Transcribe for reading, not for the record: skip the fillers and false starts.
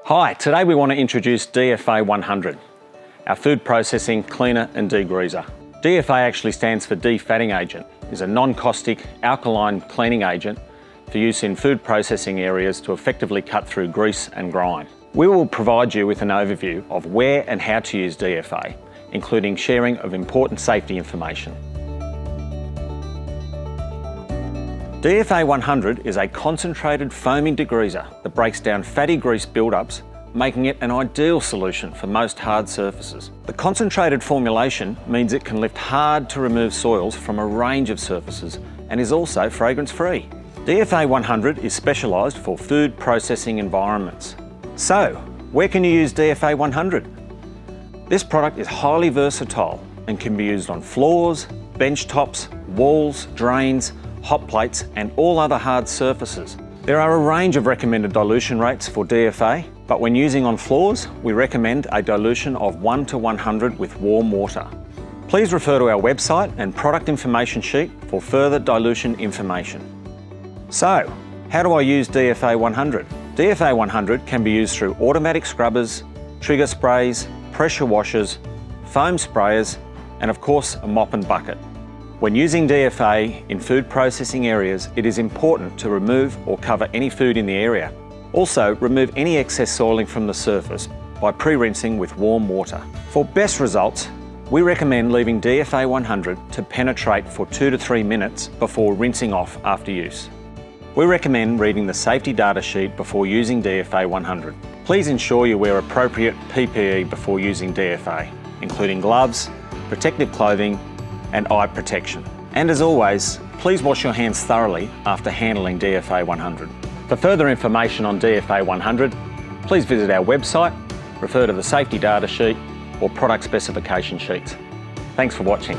Hi, today we want to introduce DFA100, our food processing cleaner and degreaser. DFA actually stands for defatting agent, is a non-caustic alkaline cleaning agent for use in food processing areas to effectively cut through grease and grime. We will provide you with an overview of where and how to use DFA, including sharing of important safety information. DFA100 is a concentrated foaming degreaser that breaks down fatty grease buildups, making it an ideal solution for most hard surfaces. The concentrated formulation means it can lift hard to remove soils from a range of surfaces and is also fragrance-free. DFA100 is specialised for food processing environments. So, where can you use DFA100? This product is highly versatile and can be used on floors, bench tops, walls, drains, hot plates and all other hard surfaces. There are a range of recommended dilution rates for DFA, but when using on floors, we recommend a dilution of 1 to 100 with warm water. Please refer to our website and product information sheet for further dilution information. So, how do I use DFA100? DFA100 can be used through automatic scrubbers, trigger sprays, pressure washers, foam sprayers, and of course a mop and bucket. When using DFA in food processing areas, it is important to remove or cover any food in the area. Also, remove any excess soiling from the surface by pre-rinsing with warm water. For best results, we recommend leaving DFA100 to penetrate for 2 to 3 minutes before rinsing off after use. We recommend reading the safety data sheet before using DFA100. Please ensure you wear appropriate PPE before using DFA, including gloves, protective clothing, and eye protection. And as always, please wash your hands thoroughly after handling DFA100. For further information on DFA100, please visit our website, refer to the safety data sheet or product specification sheets. Thanks for watching.